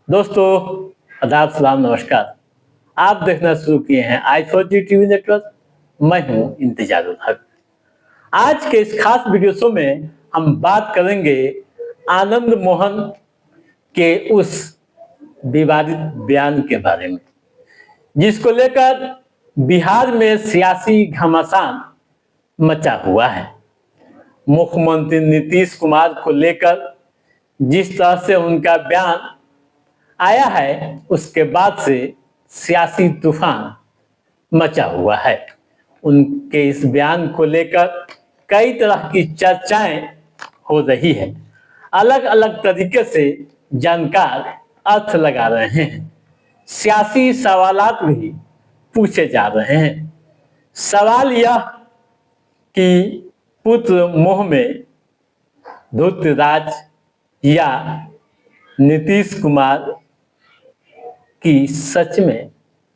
दोस्तों, आदाब, सलाम, नमस्कार। आप देखना शुरू किए हैं आई4जी टीवी नेटवर्क। मैं हूं इंतजारुल हक। आज के इस खास वीडियो शो में हम बात करेंगे आनंद मोहन के उस विवादित बयान के बारे में, जिसको लेकर बिहार में सियासी घमासान मचा हुआ है। मुख्यमंत्री नीतीश कुमार को लेकर जिस तरह से उनका बयान आया है, उसके बाद से सियासी तूफान मचा हुआ है। उनके इस बयान को लेकर कई तरह की चर्चाएं हो रही है। अलग अलग तरीके से जानकार अर्थ लगा रहे हैं। सियासी सवालात भी पूछे जा रहे हैं। सवाल यह कि पुत्र मोह में धूर्तराज या नीतीश कुमार की सच में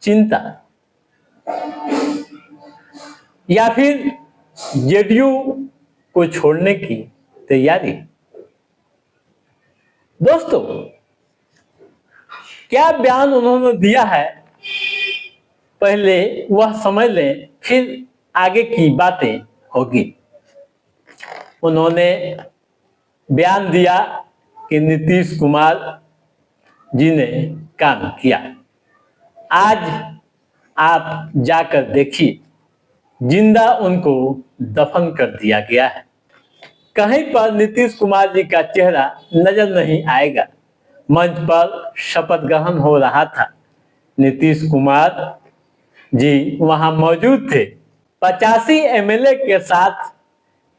चिंता, या फिर जेडीयू को छोड़ने की तैयारी। दोस्तों, क्या बयान उन्होंने दिया है, पहले वह समझ लें, फिर आगे की बातें होगी। उन्होंने बयान दिया कि नीतीश कुमार जी ने काम किया। आज आप जाकर देखिए, जिंदा उनको दफन कर दिया गया है। कहीं पर नीतीश कुमार जी का चेहरा नजर नहीं आएगा। मंच पर शपथ ग्रहण हो रहा था, नीतीश कुमार जी वहां मौजूद थे। 85 एमएलए के साथ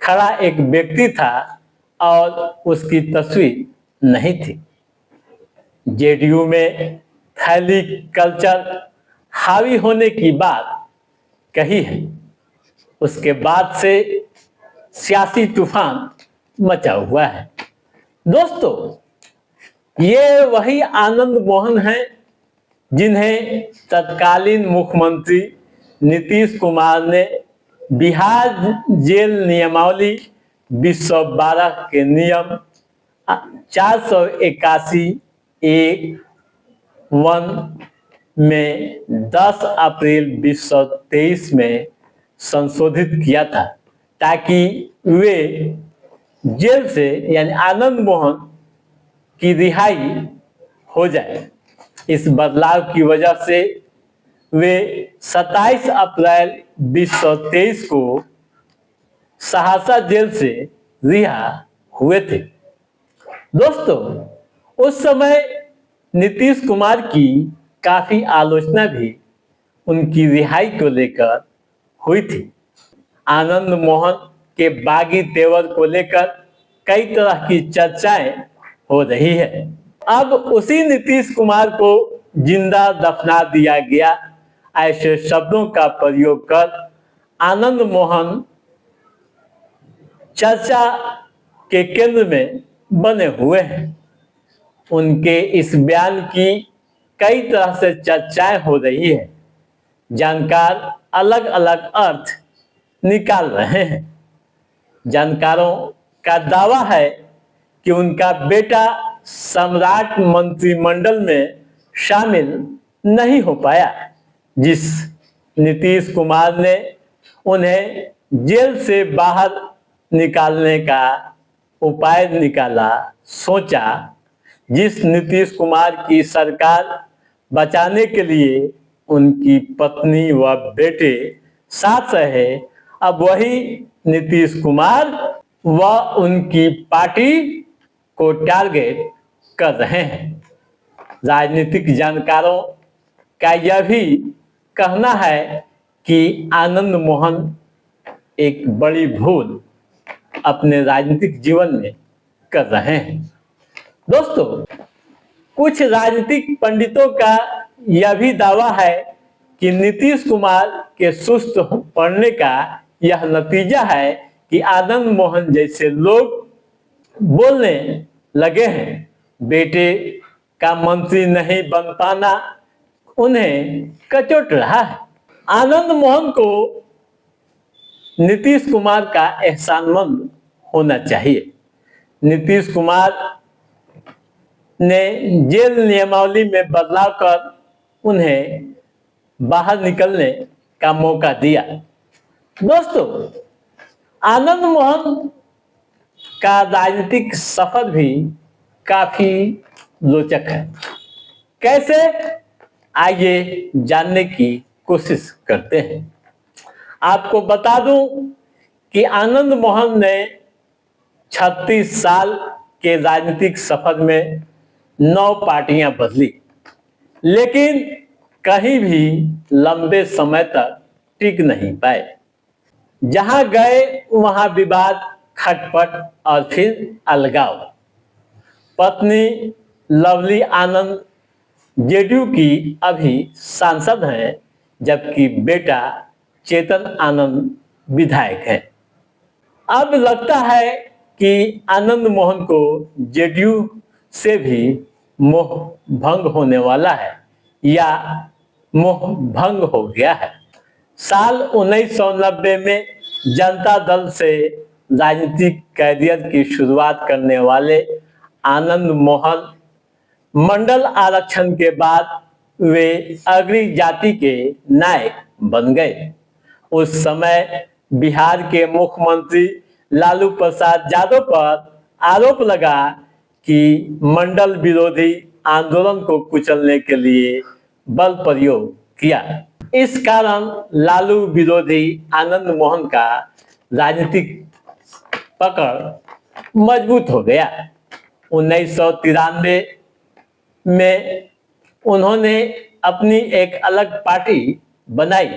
खड़ा एक व्यक्ति था और उसकी तस्वीर नहीं थी। जेडीयू में फैली कल्चर हावी होने की बात कही है। उसके बाद से सियासी तूफान मचा हुआ है। दोस्तों, ये वही आनंद मोहन हैं जिन्हें तत्कालीन मुख्यमंत्री नीतीश कुमार ने बिहार जेल नियमावली 2012 के नियम 481(1) में 10 अप्रैल 2023 में संशोधित किया था, ताकि वे जेल से यानी आनंद मोहन की रिहाई हो जाए। इस बदलाव की वजह से वे 27 अप्रैल 2023 को सहरसा जेल से रिहा हुए थे। दोस्तों, उस समय नीतीश कुमार की काफी आलोचना भी उनकी रिहाई को लेकर हुई थी। आनंद मोहन के बागी तेवर को लेकर कई तरह की चर्चाएं हो रही है। अब उसी नीतीश कुमार को जिंदा दफना दिया गया, ऐसे शब्दों का प्रयोग कर आनंद मोहन चर्चा के केंद्र में बने हुए हैं। उनके इस बयान की कई तरह से चर्चाएं हो रही है। जानकार अलग अलग अर्थ निकाल रहे हैं। जानकारों का दावा है कि उनका बेटा सम्राट मंत्रिमंडल में शामिल नहीं हो पाया। जिस नीतीश कुमार ने उन्हें जेल से बाहर निकालने का उपाय निकाला, सोचा, जिस नीतीश कुमार की सरकार बचाने के लिए उनकी पत्नी व बेटे साथ रहे, अब वही नीतीश कुमार व उनकी पार्टी को टारगेट कर रहे हैं। राजनीतिक जानकारों का यह भी कहना है कि आनंद मोहन एक बड़ी भूल अपने राजनीतिक जीवन में कर रहे हैं। दोस्तों, कुछ राजनीतिक पंडितों का यह भी दावा है कि नीतीश कुमार के सुस्त पड़ने का यह नतीजा है कि आनंद मोहन जैसे लोग बोलने लगे हैं। बेटे का मंत्री नहीं बन पाना उन्हें कचोट रहा है। आनंद मोहन को नीतीश कुमार का एहसानमंद होना चाहिए। नीतीश कुमार ने जेल नियमावली में बदलाव कर उन्हें बाहर निकलने का मौका दिया। दोस्तों, आनंद मोहन का राजनीतिक सफर भी काफी रोचक है। कैसे, आइए जानने की कोशिश करते हैं। आपको बता दूं कि आनंद मोहन ने 36 साल के राजनीतिक सफर में 9 पार्टियां बदली, लेकिन कहीं भी लंबे समय तक टिक नहीं पाए। जहां गए वहां विवाद, खटपट और फिर अलगाव। पत्नी लवली आनंद जेडीयू की अभी सांसद हैं, जबकि बेटा चेतन आनंद विधायक है। अब लगता है कि आनंद मोहन को जेडीयू से भी मोह भंग होने वाला है या मोह भंग हो गया है। साल 1990 में जनता दल से राजनीतिक कैरियर की शुरुआत करने वाले आनंद मोहन मंडल आरक्षण के बाद वे अगड़ी जाति के नायक बन गए। उस समय बिहार के मुख्यमंत्री लालू प्रसाद यादव पर आरोप लगा कि मंडल विरोधी आंदोलन को कुचलने के लिए बल प्रयोग किया। इस कारण लालू विरोधी आनंद मोहन का राजनीतिक पकड़ मजबूत हो गया। 1993 में उन्होंने अपनी एक अलग पार्टी बनाई,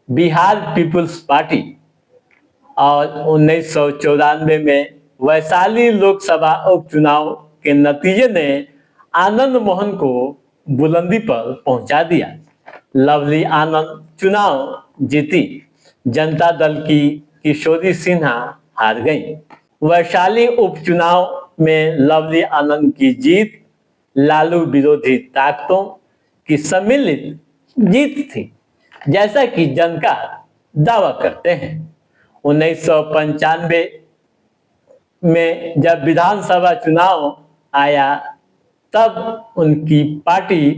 बिहार पीपुल्स पार्टी, और 1994 में वैशाली लोकसभा उपचुनाव के नतीजे ने आनंद मोहन को बुलंदी पर पहुंचा दिया। लवली आनंद चुनाव जीती। जनता दल की किशोरी सिन्हा हार गई। वैशाली उपचुनाव में लवली आनंद की जीत लालू विरोधी ताकतों की सम्मिलित जीत थी, जैसा कि जानकार दावा करते हैं। 1995 में जब विधानसभा चुनाव आया, तब उनकी पार्टी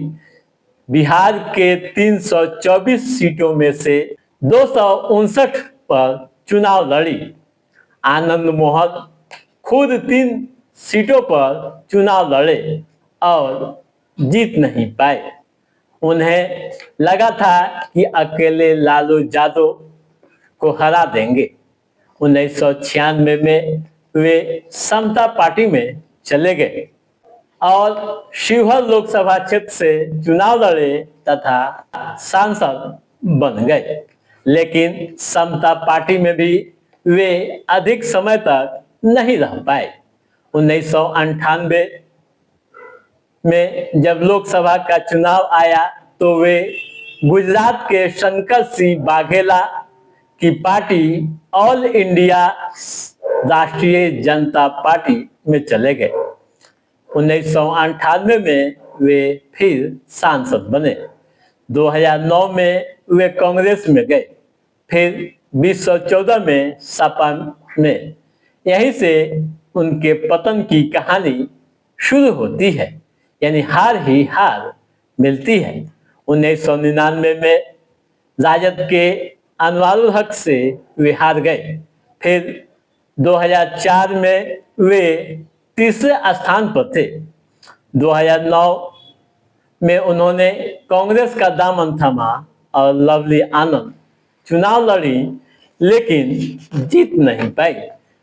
बिहार के 324 सीटों में से 259 पर चुनाव लड़ी। आनंद मोहन खुद 3 सीटों पर चुनाव लड़े और जीत नहीं पाए। उन्हें लगा था कि अकेले लालू यादव को हरा देंगे। 1996 में वे समता पार्टी में चले गए और शिवहर लोकसभा क्षेत्र से चुनाव लड़े तथा सांसद बन गए। लेकिन समता पार्टी में भी वे अधिक समय तक नहीं रह पाए। 1998 में जब लोकसभा का चुनाव आया तो वे गुजरात के शंकर सिंह वाघेला की पार्टी ऑल इंडिया राष्ट्रीय जनता पार्टी में चले गए। 1998 में वे फिर सांसद बने। 2009 में वे कांग्रेस में गए, फिर 2014 में सपा में। यहीं से उनके पतन की कहानी शुरू होती है, यानी हार ही हार मिलती है। 1999 में राजद के अनवारुल हक से वे हार गए। फिर 2004 में वे तीसरे स्थान पर थे। 2009 में उन्होंने कांग्रेस का दामन थामा और लवली आनंद चुनाव लड़ी, लेकिन जीत नहीं पाई।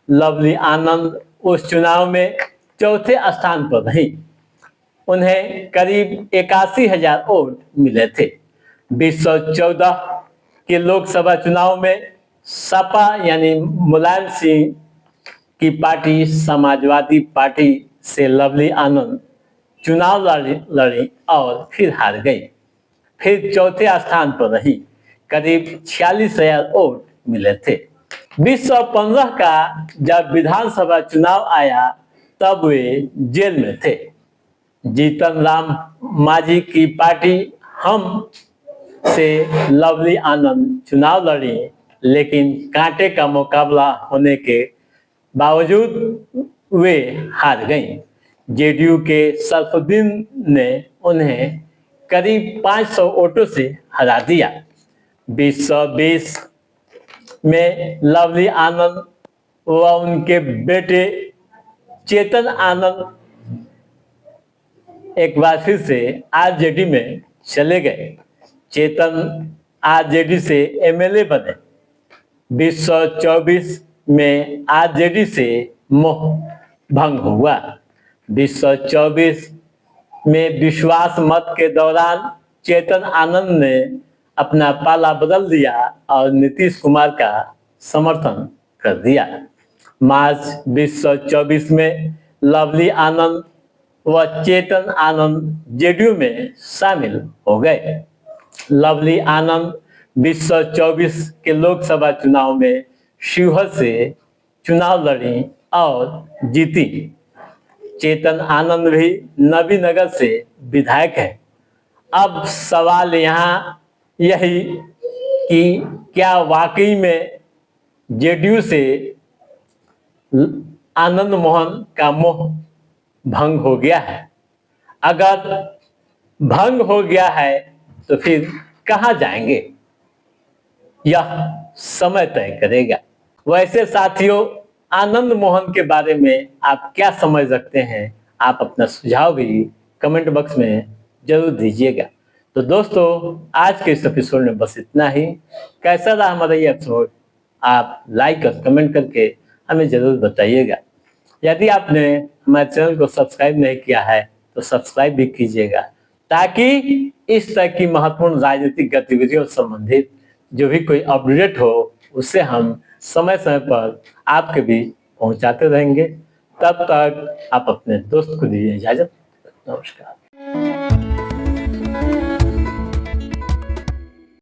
लवली आनंद उस चुनाव में चौथे स्थान पर रही। उन्हें करीब 81,000 वोट मिले थे। 2014 के लोकसभा चुनाव में सपा यानी मुलायम सिंह की पार्टी समाजवादी पार्टी से लवली आनंद चुनाव लड़ी और फिर हार गई। फिर चौथे स्थान पर रही। करीब 46,000 वोट मिले थे। 2015 का जब विधानसभा चुनाव आया, तब वे जेल में थे। जीतन राम मांझी की पार्टी हम से लवली आनंद चुनाव लड़ी, लेकिन कांटे का मुकाबला होने के बावजूद वे हार गईं। जेडीयू के सरफुद्दीन ने उन्हें करीब 500 वोटों से हरा दिया। 2020 में लवली आनंद व उनके बेटे चेतन आनंद एक बार फिर से आरजेडी में चले गए। चेतन आरजेडी से एमएलए बने। 2024 में आरजेडी से मोह भंग हुआ। 2024 में विश्वास मत के दौरान चेतन आनंद ने अपना पाला बदल दिया और नीतीश कुमार का समर्थन कर दिया। मार्च 2024 में लवली आनंद व चेतन आनंद जेडीयू में शामिल हो गए। लवली आनंद 2024 के लोकसभा चुनाव में शिवहर से चुनाव लड़ी और जीती। चेतन आनंद भी नबीनगर से विधायक है। अब सवाल यहाँ यही कि क्या वाकई में जेडीयू से आनंद मोहन का मोह भंग हो गया है? अगर भंग हो गया है तो फिर कहाँ जाएंगे, यह समय तय करेगा। वैसे साथियों, आनंद मोहन के बारे में आप क्या समझ रखते हैं? आप अपना सुझाव भी कमेंट बॉक्स में जरूर दीजिएगा। तो दोस्तों, आज के इस एपिसोड में बस इतना ही। कैसा रहा हमारा ये एपिसोड, आप लाइक और कमेंट करके हमें जरूर बताइएगा। यदि आपने हमारे चैनल को सब्सक्राइब नहीं किया है तो सब्सक्राइब भी कीजिएगा, ताकि इस तरह की महत्वपूर्ण राजनीतिक गतिविधियों से संबंधित जो भी कोई अपडेट हो उससे हम समय समय पर आपके बीच पहुंचाते रहेंगे। तब तक आप अपने दोस्त को दीजिए इजाजत। नमस्कार।